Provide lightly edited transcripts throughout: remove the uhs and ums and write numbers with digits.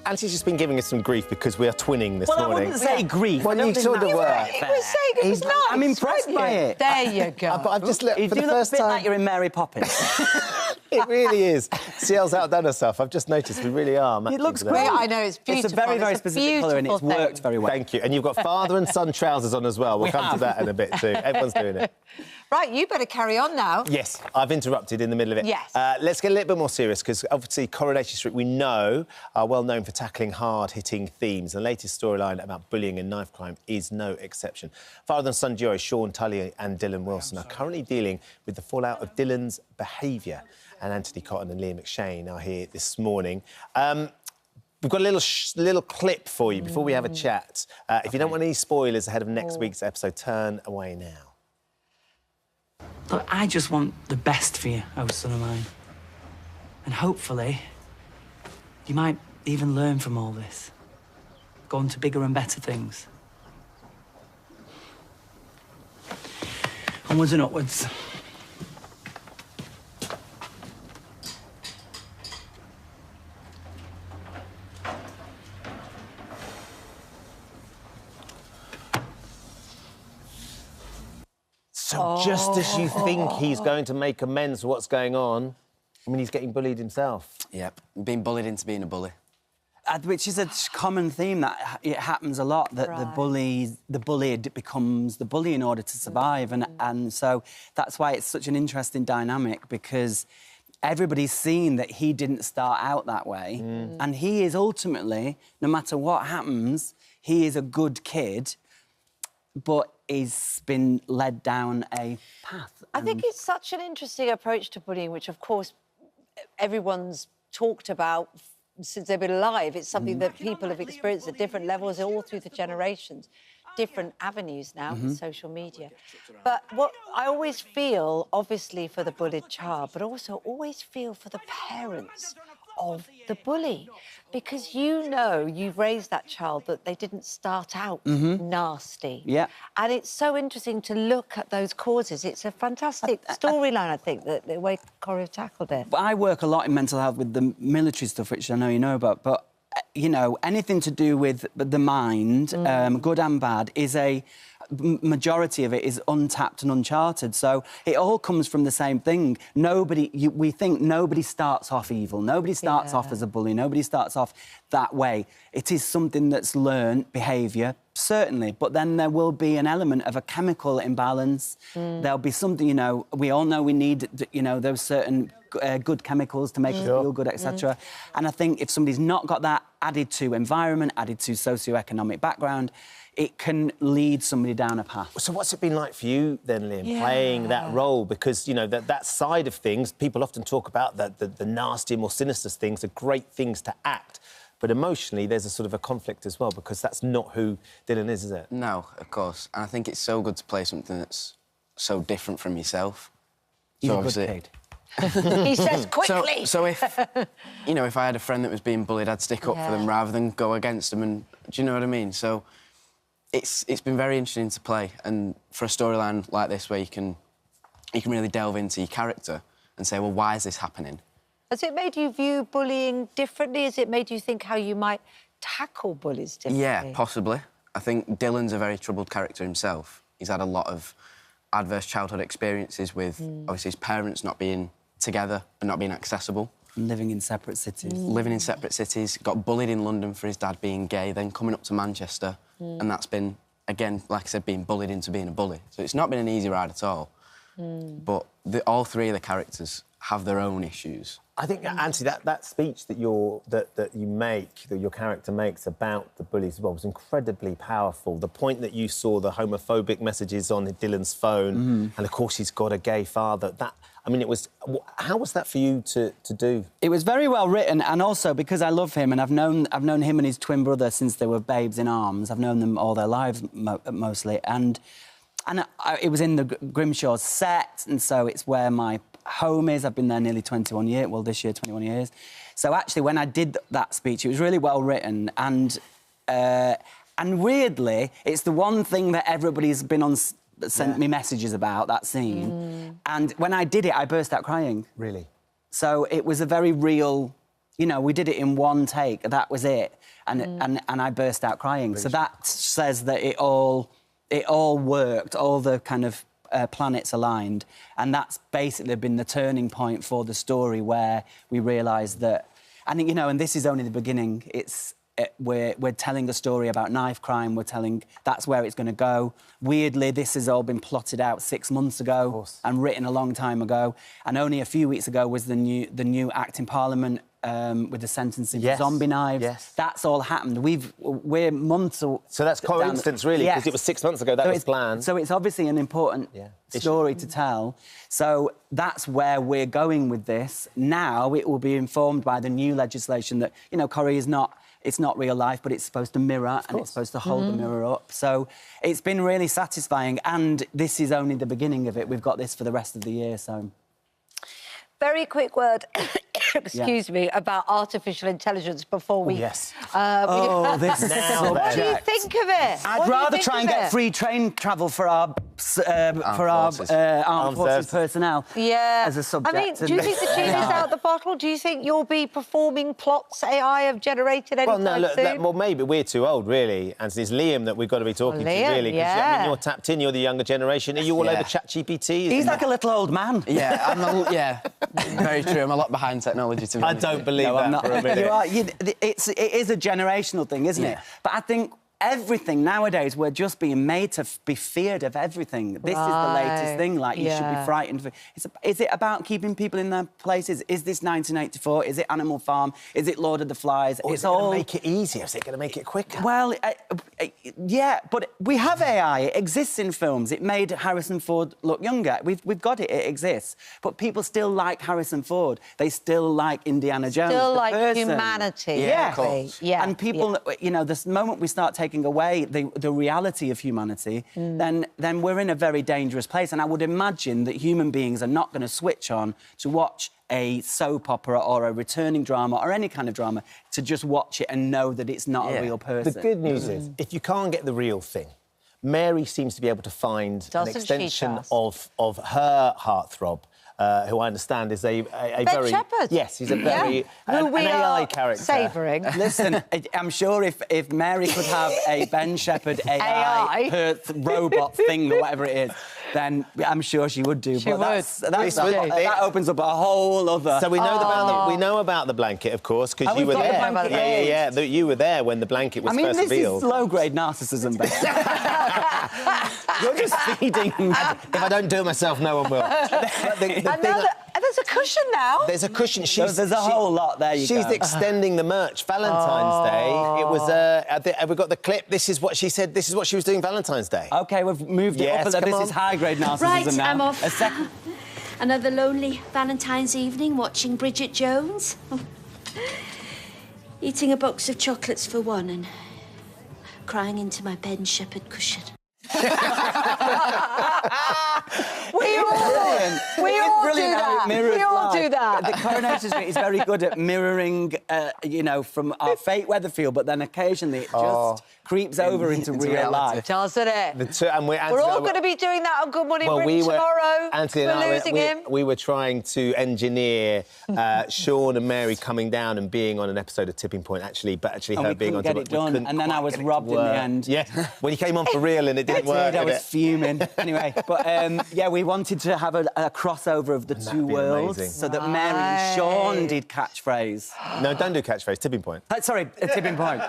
Auntie's just been giving us some grief because we are twinning this morning. I wouldn't say grief. Well, you sort of were. It was saying it was nice. I'm impressed by it. There you go. But I've just looked You for do the look first a bit time. like you're in Mary Poppins. It really is. CL's outdone herself. I've just noticed we really are. It looks today. great. I know, it's beautiful. It's a very, very specific colour and it's worked very well. Thank you. And you've got father and son trousers on as well. We'll come to that in a bit too. Everyone's doing it. Right, you better carry on now. Yes, I've interrupted in the middle of it. Yes. Let's get a little bit more serious because obviously Coronation Street, we know, are well known for tackling hard-hitting themes. The latest storyline about bullying and knife crime is no exception. Father and son duo Sean Tully and Dylan Wilson are currently dealing with the fallout of Dylan's behaviour. And Anthony Cotton and Liam McCheyne are here this morning. We've got a little clip for you before we have a chat. If you don't want any spoilers ahead of next week's episode, turn away now. Look, I just want the best for you, oh son of mine. And hopefully, you might even learn from all this. Go on to bigger and better things. Onwards and upwards. So just as you think he's going to make amends for what's going on, I mean, he's getting bullied himself. Yep, being bullied into being a bully. Which is a common theme that it happens a lot, that the bullied becomes the bully in order to survive. And so that's why it's such an interesting dynamic, because everybody's seen that he didn't start out that way. And he is ultimately, no matter what happens, he is a good kid, but he's been led down a path. I think it's such an interesting approach to bullying, which, of course, everyone's talked about since they've been alive. It's something that people have experienced at different levels all through the generations, different avenues now with social media. But what I always feel, obviously, for the bullied child, but also always feel for the parents of the bully, because you know you've raised that child that they didn't start out nasty. Yeah. And it's so interesting to look at those causes. It's a fantastic storyline, I think, that the way Corrie have tackled it. I work a lot in mental health with the military stuff, which I know you know about, but, you know, anything to do with the mind, good and bad, is majority of it is untapped and uncharted. So it all comes from the same thing. We think nobody starts off evil. Nobody starts off as a bully. Nobody starts off that way. It is something that's learned behaviour, certainly, but then there will be an element of a chemical imbalance. There'll be something, you know, we all know we need, you know, those certain good chemicals to make us feel good, etc. And I think if somebody's not got that added to environment, added to socio-economic background, it can lead somebody down a path. So what's it been like for you then, Liam, playing that role? Because, you know, that side of things, people often talk about the nasty, more sinister things, are great things to act. But emotionally, there's a sort of a conflict as well, because that's not who Dylan is it? No, of course. And I think it's so good to play something that's so different from yourself. He's so a good kid. He says quickly. So if, you know, if I had a friend that was being bullied, I'd stick up for them rather than go against them. And do you know what I mean? So it's been very interesting to play, and for a storyline like this where you can really delve into your character and say, well, why is this happening? Has it made you view bullying differently? Has it made you think how you might tackle bullies differently? Yeah, possibly. I think Dylan's a very troubled character himself. He's had a lot of adverse childhood experiences with, obviously, his parents not being together and not being accessible. Living in separate cities. Living in separate cities. Got bullied in London for his dad being gay, then coming up to Manchester. And that's been, again, like I said, being bullied into being a bully. So it's not been an easy ride at all. But all three of the characters have their own issues. I think, Anthony, that speech that your character makes about the bullies as well was incredibly powerful. The point that you saw the homophobic messages on Dylan's phone, and of course he's got a gay father. I mean, how was that for you to do? It was very well written, and also because I love him, and I've known him and his twin brother since they were babes in arms. I've known them all their lives mostly, and it was in the Grimshaw's set, and so it's where my home is. I've been there nearly 21 years. Well, this year, 21 years. So actually, when I did that speech, it was really well written, and weirdly, it's the one thing that everybody's been sent me messages about, that scene. And when I did it, I burst out crying. Really? So it was a very real You know, we did it in one take. That was it, and I burst out crying. So that says that it all worked. All the kind of planets aligned, and that's basically been the turning point for the story, where we realised that, and you know, and this is only the beginning. We're telling a story about knife crime. That's where it's going to go. Weirdly, this has all been plotted out 6 months ago and written a long time ago. And only a few weeks ago was the new Act in Parliament with the sentencing for zombie knives. Yes. That's all happened. We're months. So that's coincidence, really, because it was 6 months ago that was planned. So it's obviously an important story to tell. So that's where we're going with this. Now it will be informed by the new legislation that, you know, Corrie is not. It's not real life, but it's supposed to mirror and it's supposed to hold the mirror up. So it's been really satisfying, and this is only the beginning of it. We've got this for the rest of the year, so... Very quick word, excuse me, about artificial intelligence before we... Yes. What this subject. What do you think of it? I'd rather try and get free train travel for our armed forces personnel as a subject. I mean, do you think the genie's out the bottle? Do you think you'll be performing plots AI have generated anytime soon? Well, maybe we're too old, really. And it's Liam that we've got to be talking to, really. Because I mean, you're tapped in, you're the younger generation. Are you all over ChatGPT? He's like a little old man. Yeah, very true. I'm a lot behind technology, to be honest. I don't believe that for a minute. It is a generational thing, isn't it? But I think everything nowadays, we're just being made to be feared of everything. This is the latest thing, like, you should be frightened. Is it about keeping people in their places? Is this 1984? Is it Animal Farm? Is it Lord of the Flies? Or is it going to make it easier? Is it going to make it quicker? Well, yeah, but we have AI. It exists in films. It made Harrison Ford look younger. We've got it. It exists. But people still like Harrison Ford. They still like Indiana Jones. Still like humanity. Yeah, of course. Yeah. And people, you know, the moment we start taking away the reality of humanity, then we're in a very dangerous place. And I would imagine that human beings are not going to switch on to watch a soap opera or a returning drama or any kind of drama to just watch it and know that it's not a real person. The good news is, if you can't get the real thing, Mary seems to be able to find an extension of her heartthrob, who I understand is a very... Shephard. Yes, he's a very... Who we an are AI character. savouring. Listen, I'm sure if Mary could have a Ben Shephard AI robot thing or whatever it is, then I'm sure she would do. She would. That opens up a whole other... So we know about the blanket, of course, because you were there. Yeah. You were there when the blanket was first revealed. This is low-grade narcissism, Ben. You're just feeding... If I don't do it myself, no one will. There's a cushion now. There's a cushion. There's a whole lot there. She's extending the merch. Valentine's Day. It was. Have we got the clip? This is what she said. This is what she was doing Valentine's Day. OK, we've moved it up. This is high-grade narcissism right, now. I'm off. A second. Another lonely Valentine's evening watching Bridget Jones. Eating a box of chocolates for one and crying into my Ben Shephard cushion. We all do that. The Coronation Street is very good at mirroring, you know, from our fate Weatherfield, but then occasionally it just creeps over into real life. Doesn't it? We're all going to be doing that on Good Morning Britain tomorrow. Anthony and I, we were trying to engineer Sean and Mary coming down and being on an episode of Tipping Point, but actually her being on... And we couldn't get it done, and then I was robbed in the end. Yeah, when you came on for real and it didn't work. I was fuming. Anyway, but yeah, we wanted to have a crossover of the two worlds so that Mary and Sean did catchphrase. No, don't do catchphrase, Tipping Point. Sorry, Tipping Point.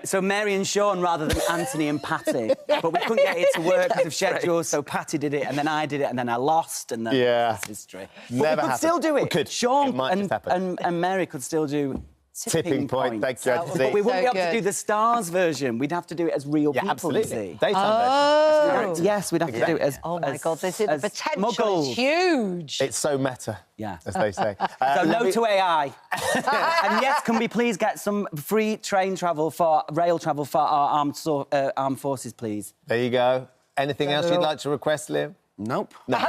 So Mary and Sean rather than Anthony and Patty. But we couldn't get it to work because of schedule, so Patty did it, and then I did it, and then I lost, and then that's history. Never but we could still do it. We could. Sean and Mary could still do Tipping Point. Thank you, Anthony. But we wouldn't be able to do the Stars version. We'd have to do it as real people, absolutely. You see. Daytime version. Yes, we'd have to do it as... Oh, my God, this is the potential muggles. is huge. It's so meta, as they say. So no to AI. And yes, can we please get some free rail travel for our armed forces, please? There you go. Anything else you'd like to request, Liam? Nope. No. You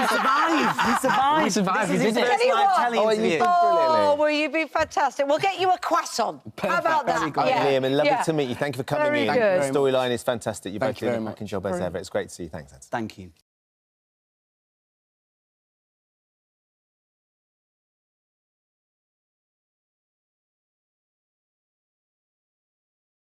survived. We survived. This is his Tell first you live what. telly interview. Oh, well, you've been fantastic. We'll get you a croissant. How about that? Liam, and lovely to meet you. Thank you for coming in. Very good. The storyline is fantastic. You're both doing a very cracking job as ever. It's great to see you. Thanks, Anthony. Thank you.